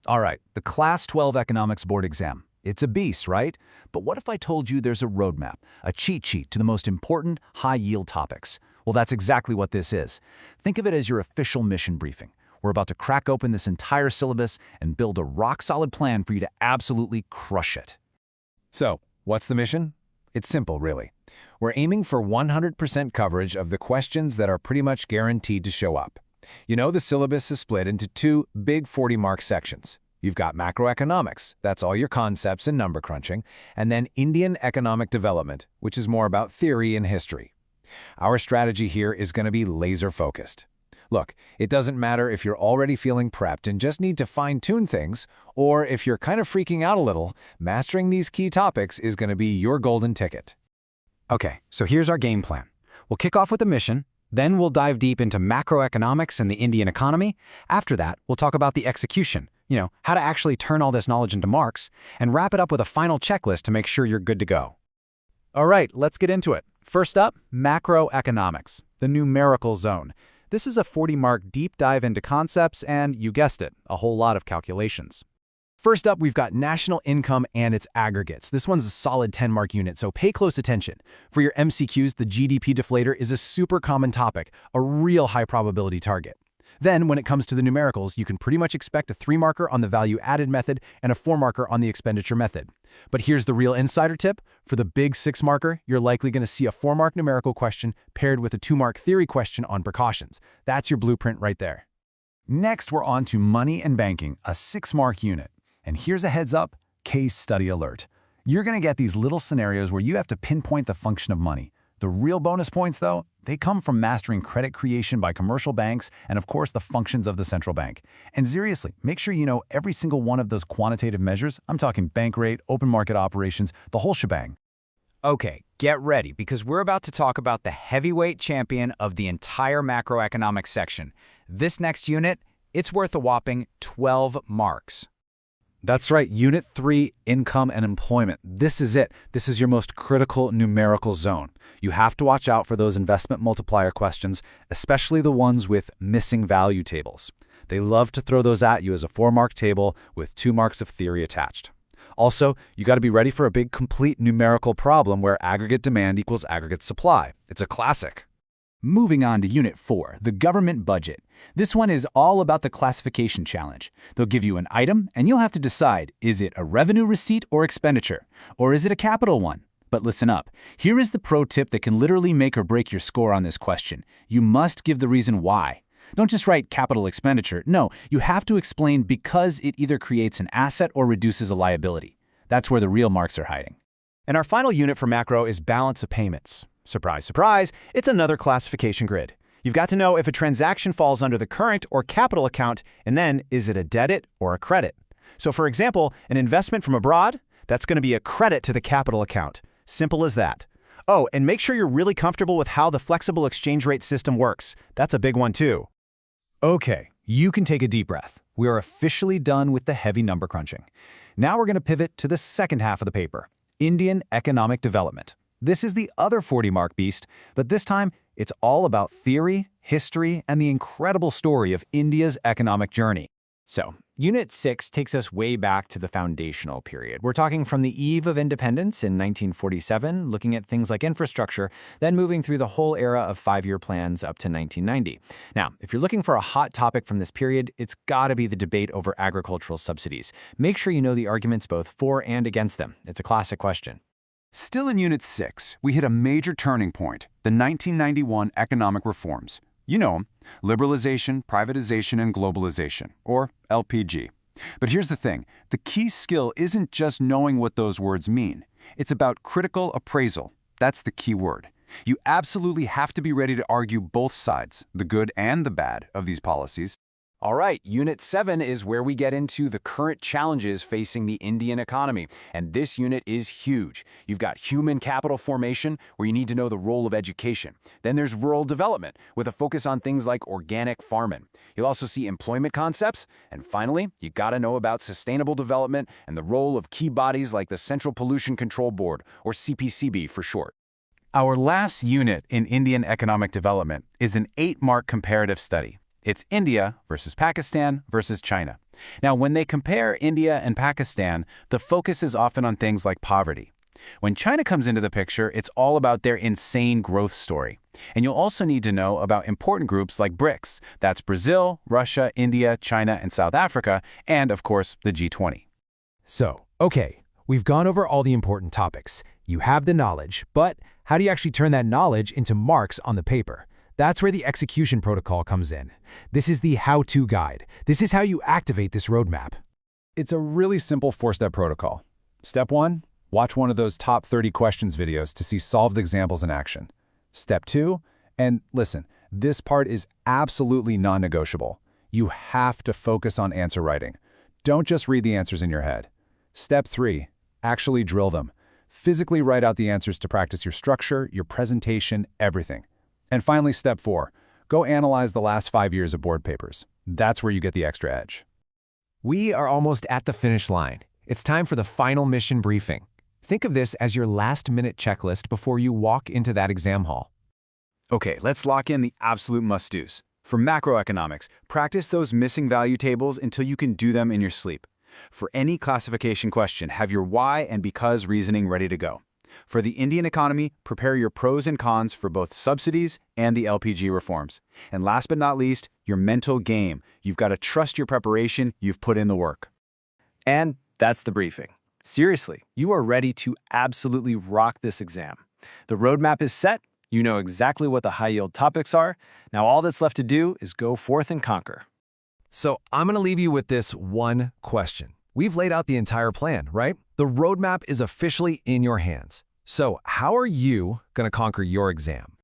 All right, the Class 12 Economics Board exam. It's a beast, right? But what if I told you there's a roadmap, a cheat sheet to the most important, high-yield topics? Well, that's exactly what this is. Think of it as your official mission briefing. We're about to crack open this entire syllabus and build a rock-solid plan for you to absolutely crush it. So, what's the mission? It's simple, really. We're aiming for 100% coverage of the questions that are pretty much guaranteed to show up. You know, the syllabus is split into two big 40-mark sections. You've got macroeconomics, that's all your concepts and number crunching, and then Indian economic development, which is more about theory and history. Our strategy here is going to be laser-focused. Look, it doesn't matter if you're already feeling prepped and just need to fine-tune things, or if you're kind of freaking out a little, mastering these key topics is going to be your golden ticket. Okay, so here's our game plan. We'll kick off with the mission, then we'll dive deep into macroeconomics and the Indian economy. After that, we'll talk about the execution, how to actually turn all this knowledge into marks, and wrap it up with a final checklist to make sure you're good to go. All right, let's get into it. First up, macroeconomics, the numerical zone. This is a 40-mark deep dive into concepts and, you guessed it, a whole lot of calculations. First up, we've got national income and its aggregates. This one's a solid 10-mark unit, so pay close attention. For your MCQs, the GDP deflator is a super common topic, a real high-probability target. Then, when it comes to the numericals, you can pretty much expect a 3-marker on the value-added method and a 4-marker on the expenditure method. But here's the real insider tip. For the big 6-marker, you're likely going to see a 4-mark numerical question paired with a 2-mark theory question on precautions. That's your blueprint right there. Next, we're on to money and banking, a 6-mark unit. And here's a heads up, case study alert. You're going to get these little scenarios where you have to pinpoint the function of money. The real bonus points, though, they come from mastering credit creation by commercial banks and, of course, the functions of the central bank. And seriously, make sure you know every single one of those quantitative measures. I'm talking bank rate, open market operations, the whole shebang. Okay, get ready, because we're about to talk about the heavyweight champion of the entire macroeconomics section. This next unit, it's worth a whopping 12 marks. That's right, Unit 3, Income and Employment. This is it. This is your most critical numerical zone. You have to watch out for those investment multiplier questions, especially the ones with missing value tables. They love to throw those at you as a 4-mark table with 2 marks of theory attached. Also, you got to be ready for a big complete numerical problem where aggregate demand equals aggregate supply. It's a classic. Moving on to Unit 4, the government budget. This one is all about the classification challenge. They'll give you an item, and you'll have to decide, is it a revenue receipt or expenditure? Or is it a capital one? But listen up. Here is the pro tip that can literally make or break your score on this question. You must give the reason why. Don't just write capital expenditure. No, you have to explain because it either creates an asset or reduces a liability. That's where the real marks are hiding. And our final unit for macro is balance of payments. Surprise, surprise, it's another classification grid. You've got to know if a transaction falls under the current or capital account, and then is it a debit or a credit? So for example, an investment from abroad, that's going to be a credit to the capital account. Simple as that. Oh, and make sure you're really comfortable with how the flexible exchange rate system works. That's a big one too. Okay, you can take a deep breath. We are officially done with the heavy number crunching. Now we're going to pivot to the second half of the paper, Indian economic development. This is the other 40-mark beast, but this time it's all about theory, history, and the incredible story of India's economic journey. So, Unit 6 takes us way back to the foundational period. We're talking from the eve of independence in 1947, looking at things like infrastructure, then moving through the whole era of 5-year plans up to 1990. Now, if you're looking for a hot topic from this period, it's got to be the debate over agricultural subsidies. Make sure you know the arguments both for and against them. It's a classic question. Still in Unit 6, we hit a major turning point, the 1991 economic reforms. You know them, liberalization, privatization, and globalization, or LPG. But here's the thing, the key skill isn't just knowing what those words mean. It's about critical appraisal. That's the key word. You absolutely have to be ready to argue both sides, the good and the bad, of these policies. All right, Unit 7 is where we get into the current challenges facing the Indian economy, and this unit is huge. You've got human capital formation, where you need to know the role of education. Then there's rural development, with a focus on things like organic farming. You'll also see employment concepts, and finally, you gotta know about sustainable development and the role of key bodies like the Central Pollution Control Board, or CPCB for short. Our last unit in Indian economic development is an 8-mark comparative study. It's India versus Pakistan versus China. Now, when they compare India and Pakistan, the focus is often on things like poverty. When China comes into the picture, it's all about their insane growth story. And you'll also need to know about important groups like BRICS. That's Brazil, Russia, India, China, and South Africa, and, of course, the G20. So, okay, we've gone over all the important topics. You have the knowledge, but how do you actually turn that knowledge into marks on the paper? That's where the execution protocol comes in. This is the how-to guide. This is how you activate this roadmap. It's a really simple four-step protocol. Step 1, watch one of those top 30 questions videos to see solved examples in action. Step 2, and listen, this part is absolutely non-negotiable. You have to focus on answer writing. Don't just read the answers in your head. Step 3, actually drill them. Physically write out the answers to practice your structure, your presentation, everything. And finally, step 4, go analyze the last 5 years of board papers. That's where you get the extra edge. We are almost at the finish line. It's time for the final mission briefing. Think of this as your last-minute checklist before you walk into that exam hall. Okay, let's lock in the absolute must-dos. For macroeconomics, practice those missing value tables until you can do them in your sleep. For any classification question, have your why and because reasoning ready to go. For the Indian economy, prepare your pros and cons for both subsidies and the LPG reforms. And last but not least, your mental game. You've got to trust your preparation, you've put in the work. And that's the briefing. Seriously, you are ready to absolutely rock this exam. The roadmap is set, you know exactly what the high-yield topics are. Now all that's left to do is go forth and conquer. So I'm going to leave you with this one question. We've laid out the entire plan, right? The roadmap is officially in your hands. So how are you going to conquer your exam?